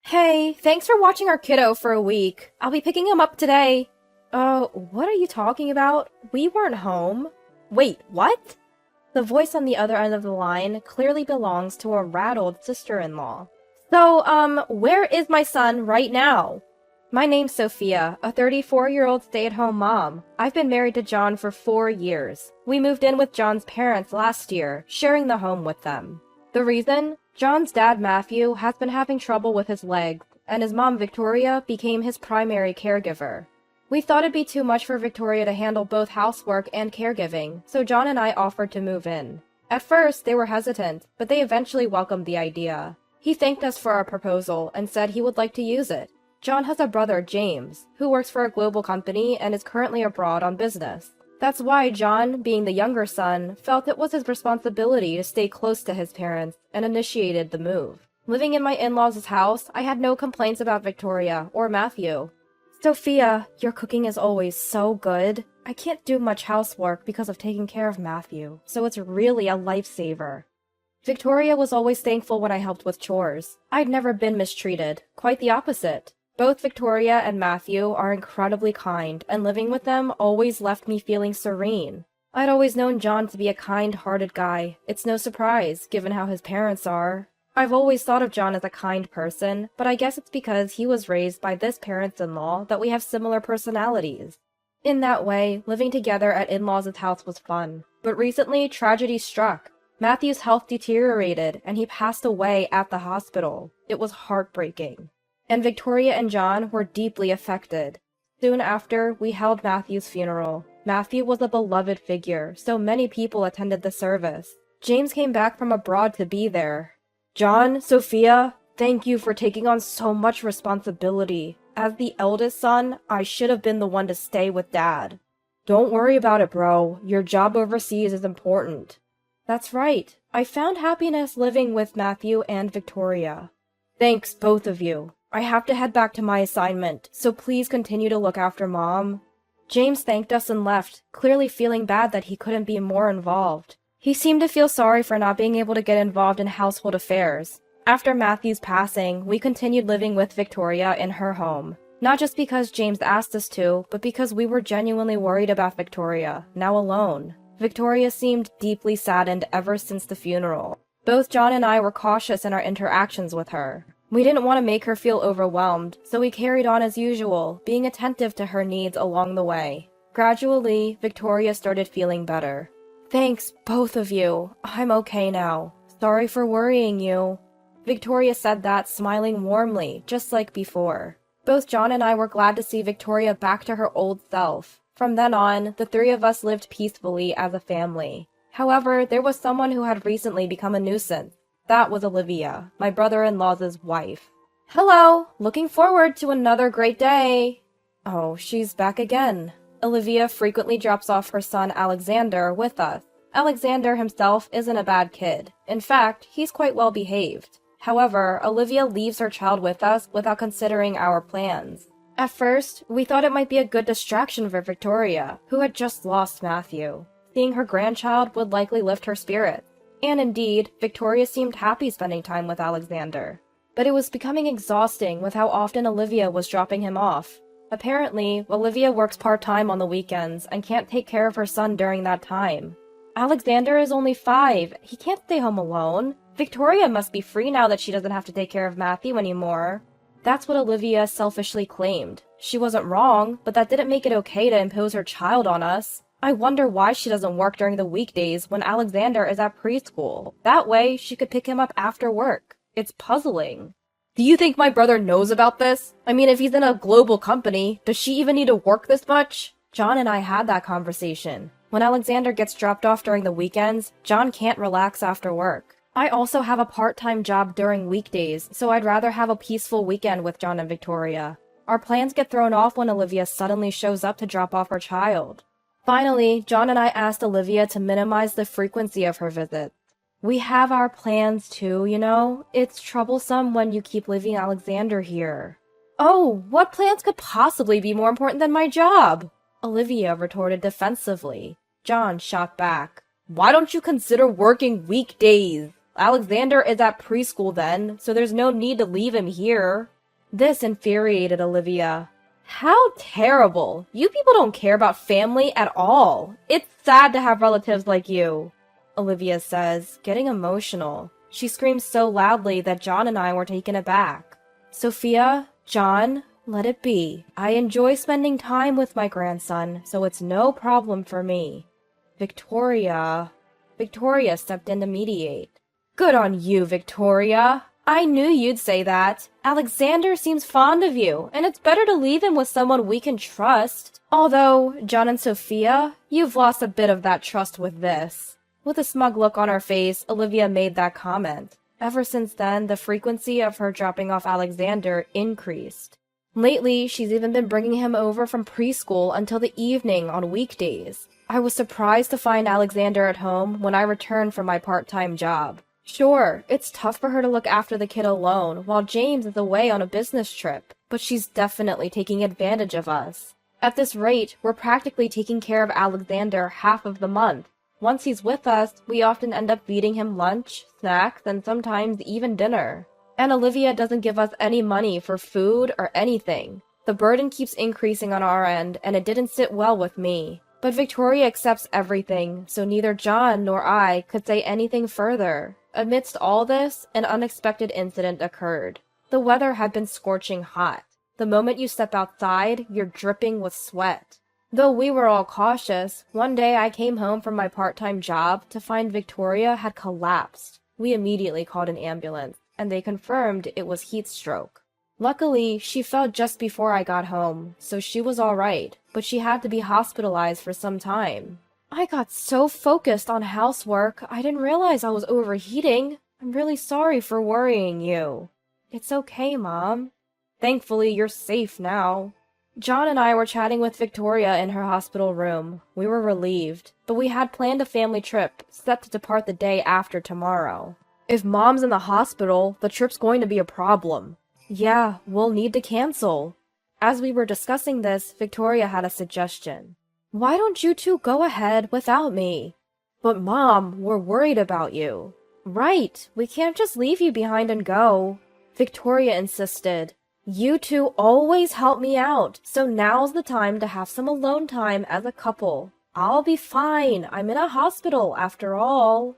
Hey, thanks for watching our kiddo for a week. I'll be picking him up today. What are you talking about? We weren't home. Wait, what? The voice on the other end of the line clearly belongs to a rattled sister-in-law. So, where is my son right now? My name's Sophia, a 34-year-old stay-at-home mom. I've been married to John for 4 years. We moved in with John's parents last year, sharing the home with them. The reason? John's dad, Matthew, has been having trouble with his legs, and his mom, Victoria, became his primary caregiver. We thought it'd be too much for Victoria to handle both housework and caregiving, so John and I offered to move in. At first, they were hesitant, but they eventually welcomed the idea. He thanked us for our proposal and said he would like to use it. John has a brother, James, who works for a global company and is currently abroad on business. That's why John, being the younger son, felt it was his responsibility to stay close to his parents and initiated the move. Living in my in-laws' house, I had no complaints about Victoria or Matthew. Sophia, your cooking is always so good. I can't do much housework because of taking care of Matthew, so it's really a lifesaver. Victoria was always thankful when I helped with chores. I'd never been mistreated, quite the opposite. Both Victoria and Matthew are incredibly kind, and living with them always left me feeling serene. I'd always known John to be a kind-hearted guy. It's no surprise, given how his parents are. I've always thought of John as a kind person, but I guess it's because he was raised by this parents-in-law that we have similar personalities. In that way, living together at in-laws' house was fun. But recently, tragedy struck. Matthew's health deteriorated, and he passed away at the hospital. It was heartbreaking. And Victoria and John were deeply affected. Soon after, we held Matthew's funeral. Matthew was a beloved figure, so many people attended the service. James came back from abroad to be there. John, Sophia, thank you for taking on so much responsibility. As the eldest son, I should have been the one to stay with Dad. Don't worry about it, bro. Your job overseas is important. That's right. I found happiness living with Matthew and Victoria. Thanks, both of you. I have to head back to my assignment, so please continue to look after Mom. James thanked us and left, clearly feeling bad that he couldn't be more involved. He seemed to feel sorry for not being able to get involved in household affairs. After Matthew's passing, we continued living with Victoria in her home. Not just because James asked us to, but because we were genuinely worried about Victoria, now alone. Victoria seemed deeply saddened ever since the funeral. Both John and I were cautious in our interactions with her. We didn't want to make her feel overwhelmed, so we carried on as usual, being attentive to her needs along the way. Gradually, Victoria started feeling better. Thanks, both of you. I'm okay now. Sorry for worrying you. Victoria said that, smiling warmly, just like before. Both John and I were glad to see Victoria back to her old self. From then on, the three of us lived peacefully as a family. However, there was someone who had recently become a nuisance. That was Olivia, my brother-in-law's wife. Hello! Looking forward to another great day! Oh, she's back again. Olivia frequently drops off her son Alexander with us. Alexander himself isn't a bad kid. In fact, he's quite well behaved. However, Olivia leaves her child with us without considering our plans. At first, we thought it might be a good distraction for Victoria, who had just lost Matthew. Seeing her grandchild would likely lift her spirits. And indeed, Victoria seemed happy spending time with Alexander. But it was becoming exhausting with how often Olivia was dropping him off. Apparently, Olivia works part-time on the weekends and can't take care of her son during that time. Alexander is only 5. He can't stay home alone. Victoria must be free now that she doesn't have to take care of Matthew anymore. That's what Olivia selfishly claimed. She wasn't wrong, but that didn't make it okay to impose her child on us. I wonder why she doesn't work during the weekdays when Alexander is at preschool. That way, she could pick him up after work. It's puzzling. Do you think my brother knows about this? I mean, if he's in a global company, does she even need to work this much? John and I had that conversation. When Alexander gets dropped off during the weekends, John can't relax after work. I also have a part-time job during weekdays, so I'd rather have a peaceful weekend with John and Victoria. Our plans get thrown off when Olivia suddenly shows up to drop off her child. Finally, John and I asked Olivia to minimize the frequency of her visits. We have our plans too, you know? It's troublesome when you keep leaving Alexander here. Oh, what plans could possibly be more important than my job? Olivia retorted defensively. John shot back. Why don't you consider working weekdays? Alexander is at preschool then, so there's no need to leave him here. This infuriated Olivia. How terrible! You people don't care about family at all. It's sad to have relatives like you, Olivia says, getting emotional. She screams so loudly that John and I were taken aback. Sophia, John, let it be. I enjoy spending time with my grandson, so it's no problem for me. Victoria stepped in to mediate. Good on you, Victoria. I knew you'd say that. Alexander seems fond of you, and it's better to leave him with someone we can trust. Although, John and Sophia, you've lost a bit of that trust with this. With a smug look on her face, Olivia made that comment. Ever since then, the frequency of her dropping off Alexander increased. Lately, she's even been bringing him over from preschool until the evening on weekdays. I was surprised to find Alexander at home when I returned from my part-time job. Sure, it's tough for her to look after the kid alone while James is away on a business trip, but she's definitely taking advantage of us. At this rate, we're practically taking care of Alexander half of the month. Once he's with us, we often end up feeding him lunch, snacks, and sometimes even dinner. And Olivia doesn't give us any money for food or anything. The burden keeps increasing on our end, and it didn't sit well with me. But Victoria accepts everything, so neither John nor I could say anything further. Amidst all this, an unexpected incident occurred. The weather had been scorching hot. The moment you step outside, you're dripping with sweat. Though we were all cautious, one day I came home from my part-time job to find Victoria had collapsed. We immediately called an ambulance, and they confirmed it was heat stroke. Luckily, she fell just before I got home, so she was alright, but she had to be hospitalized for some time. I got so focused on housework, I didn't realize I was overheating. I'm really sorry for worrying you. It's okay, Mom. Thankfully, you're safe now. John and I were chatting with Victoria in her hospital room. We were relieved, but we had planned a family trip, set to depart the day after tomorrow. If Mom's in the hospital, the trip's going to be a problem. Yeah, we'll need to cancel. As we were discussing this, Victoria had a suggestion. Why don't you two go ahead without me? But Mom, we're worried about you. Right, we can't just leave you behind and go. Victoria insisted. You two always help me out, so now's the time to have some alone time as a couple. I'll be fine, I'm in a hospital after all.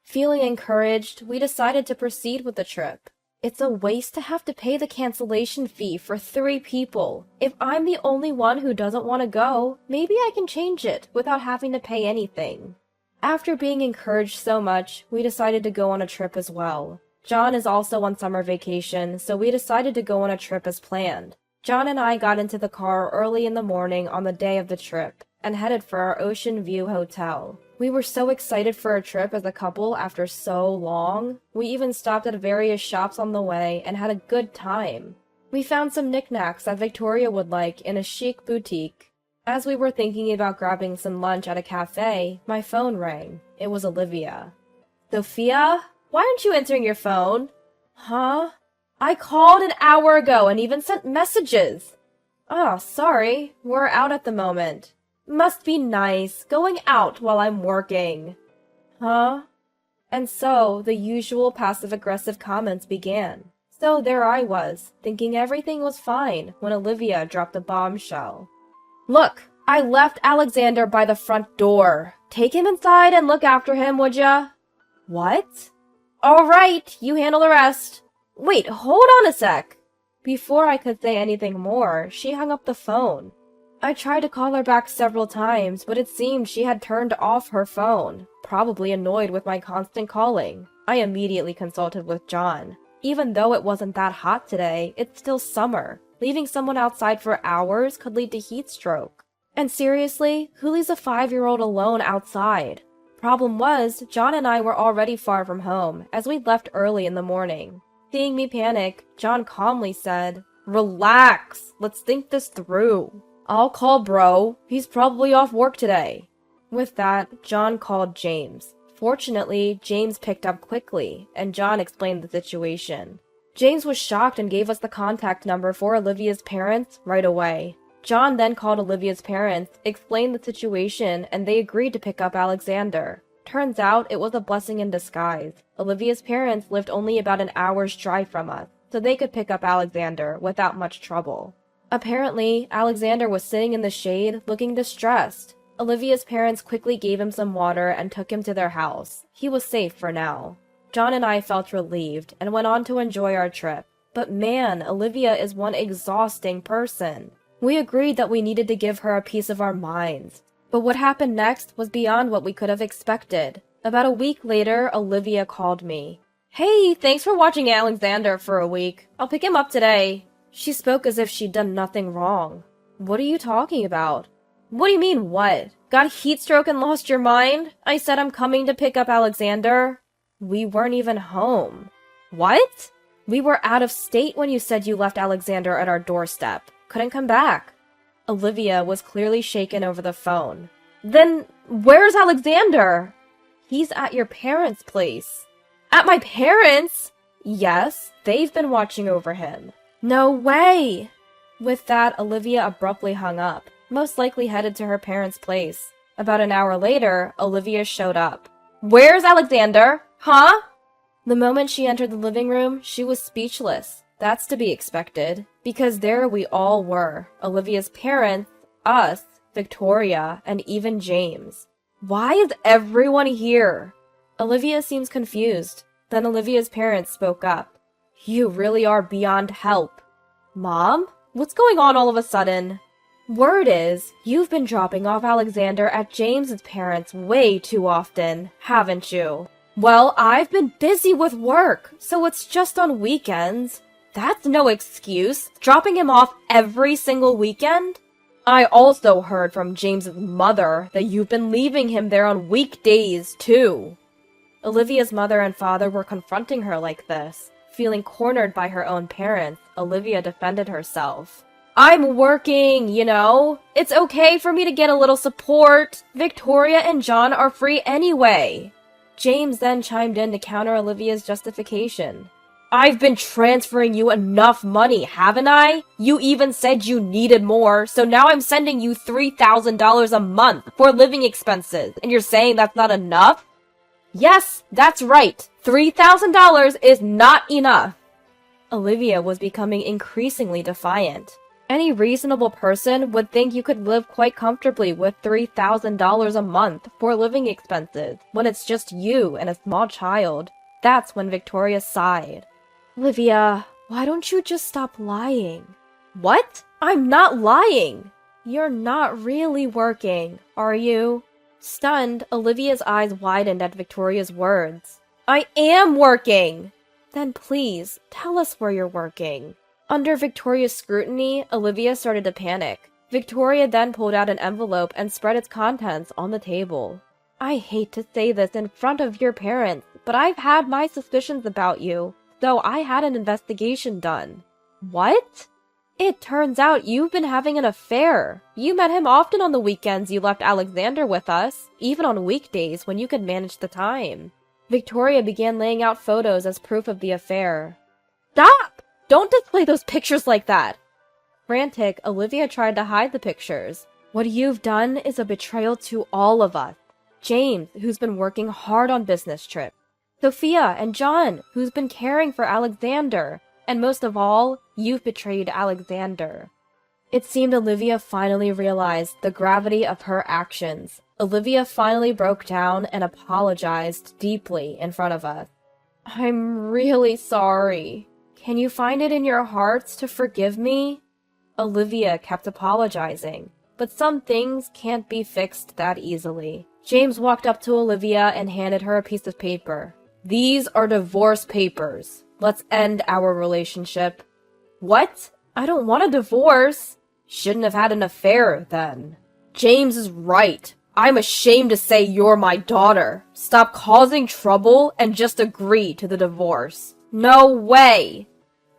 Feeling encouraged, we decided to proceed with the trip. It's a waste to have to pay the cancellation fee for 3 people. If I'm the only one who doesn't want to go, maybe I can change it without having to pay anything. After being encouraged so much, we decided to go on a trip as well. John is also on summer vacation, so we decided to go on a trip as planned. John and I got into the car early in the morning on the day of the trip and headed for our Ocean View hotel. We were so excited for a trip as a couple after so long. We even stopped at various shops on the way and had a good time. We found some knickknacks that Victoria would like in a chic boutique. As we were thinking about grabbing some lunch at a cafe, my phone rang. It was Olivia. Sophia? Why aren't you answering your phone? Huh? I called an hour ago and even sent messages. Oh, sorry. We're out at the moment. Must be nice, going out while I'm working. Huh? And so, the usual passive-aggressive comments began. So there I was, thinking everything was fine, when Olivia dropped a bombshell. Look, I left Alexander by the front door. Take him inside and look after him, would ya? What? All right, you handle the rest. Wait, hold on a sec. Before I could say anything more, she hung up the phone. I tried to call her back several times, but it seemed she had turned off her phone, probably annoyed with my constant calling. I immediately consulted with John. Even though it wasn't that hot today, it's still summer. Leaving someone outside for hours could lead to heat stroke. And seriously, who leaves a 5-year-old alone outside? Problem was, John and I were already far from home, as we'd left early in the morning. Seeing me panic, John calmly said, Relax, let's think this through. I'll call bro. He's probably off work today. With that, John called James. Fortunately, James picked up quickly, and John explained the situation. James was shocked and gave us the contact number for Olivia's parents right away. John then called Olivia's parents, explained the situation, and they agreed to pick up Alexander. Turns out it was a blessing in disguise. Olivia's parents lived only about an hour's drive from us, so they could pick up Alexander without much trouble. Apparently, Alexander was sitting in the shade, looking distressed. Olivia's parents quickly gave him some water and took him to their house. He was safe for now. John and I felt relieved and went on to enjoy our trip. But man, Olivia is one exhausting person. We agreed that we needed to give her a piece of our minds. But what happened next was beyond what we could have expected. About a week later, Olivia called me. "Hey, thanks for watching Alexander for a week. I'll pick him up today." She spoke as if she'd done nothing wrong. "What are you talking about?" "What do you mean, what? Got heat stroke and lost your mind? I said I'm coming to pick up Alexander." "We weren't even home." "What?" "We were out of state when you said you left Alexander at our doorstep. Couldn't come back." Olivia was clearly shaken over the phone. "Then where's Alexander?" "He's at your parents' place." "At my parents'?" "Yes, they've been watching over him." "No way!" With that, Olivia abruptly hung up, most likely headed to her parents' place. About an hour later, Olivia showed up. "Where's Alexander? Huh?" The moment she entered the living room, she was speechless. That's to be expected, because there we all were. Olivia's parents, us, Victoria, and even James. "Why is everyone here?" Olivia seems confused. Then Olivia's parents spoke up. "You really are beyond help." "Mom? What's going on all of a sudden?" "Word is, you've been dropping off Alexander at James's parents way too often, haven't you?" "Well, I've been busy with work, so it's just on weekends." "That's no excuse. Dropping him off every single weekend?" "I also heard from James's mother that you've been leaving him there on weekdays, too." Olivia's mother and father were confronting her like this. Feeling cornered by her own parents, Olivia defended herself. "I'm working, you know. It's okay for me to get a little support. Victoria and John are free anyway." James then chimed in to counter Olivia's justification. "I've been transferring you enough money, haven't I? You even said you needed more, so now I'm sending you $3,000 a month for living expenses, and you're saying that's not enough?" "Yes, that's right. $3,000 is not enough." Olivia was becoming increasingly defiant. Any reasonable person would think you could live quite comfortably with $3,000 a month for living expenses when it's just you and a small child. That's when Victoria sighed. "Olivia, why don't you just stop lying?" "What? I'm not lying!" "You're not really working, are you?" Stunned, Olivia's eyes widened at Victoria's words. "I am working!" "Then please, tell us where you're working." Under Victoria's scrutiny, Olivia started to panic. Victoria then pulled out an envelope and spread its contents on the table. "I hate to say this in front of your parents, but I've had my suspicions about you, so I had an investigation done." "What?" "It turns out you've been having an affair. You met him often on the weekends you left Alexander with us, even on weekdays when you could manage the time." Victoria began laying out photos as proof of the affair. "Stop! Don't display those pictures like that!" Frantic, Olivia tried to hide the pictures. "What you've done is a betrayal to all of us. James, who's been working hard on business trips. Sophia and John, who's been caring for Alexander. And most of all, you've betrayed Alexander." It seemed Olivia finally realized the gravity of her actions. Olivia finally broke down and apologized deeply in front of us. "I'm really sorry. Can you find it in your hearts to forgive me?" Olivia kept apologizing, but some things can't be fixed that easily. James walked up to Olivia and handed her a piece of paper. "These are divorce papers. Let's end our relationship." "What? I don't want a divorce." "Shouldn't have had an affair, then." "James is right. I'm ashamed to say you're my daughter. Stop causing trouble and just agree to the divorce." "No way!"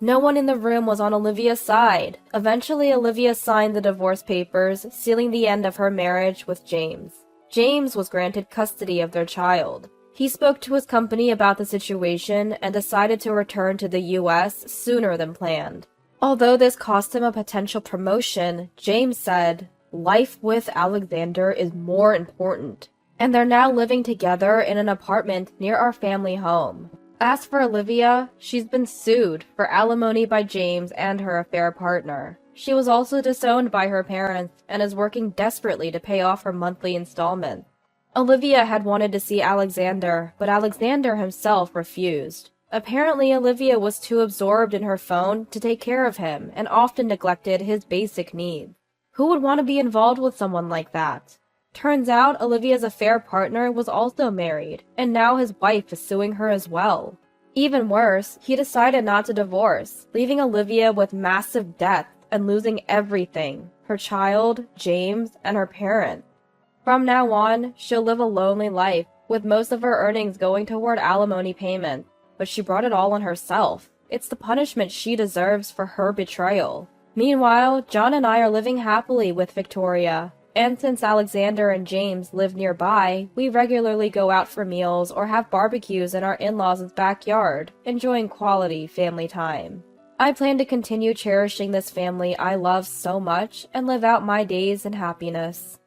No one in the room was on Olivia's side. Eventually, Olivia signed the divorce papers, sealing the end of her marriage with James. James was granted custody of their child. He spoke to his company about the situation and decided to return to the US sooner than planned. Although this cost him a potential promotion, James said, "Life with Alexander is more important." And they're now living together in an apartment near our family home. As for Olivia, she's been sued for alimony by James and her affair partner. She was also disowned by her parents and is working desperately to pay off her monthly installments. Olivia had wanted to see Alexander, but Alexander himself refused. Apparently, Olivia was too absorbed in her phone to take care of him and often neglected his basic needs. Who would want to be involved with someone like that? Turns out Olivia's affair partner was also married, and now his wife is suing her as well. Even worse, he decided not to divorce, leaving Olivia with massive debts and losing everything: her child, James, and her parents. From now on, she'll live a lonely life, with most of her earnings going toward alimony payments, but she brought it all on herself. It's the punishment she deserves for her betrayal. Meanwhile, John and I are living happily with Victoria, and since Alexander and James live nearby, we regularly go out for meals or have barbecues in our in-laws' backyard, enjoying quality family time. I plan to continue cherishing this family I love so much and live out my days in happiness.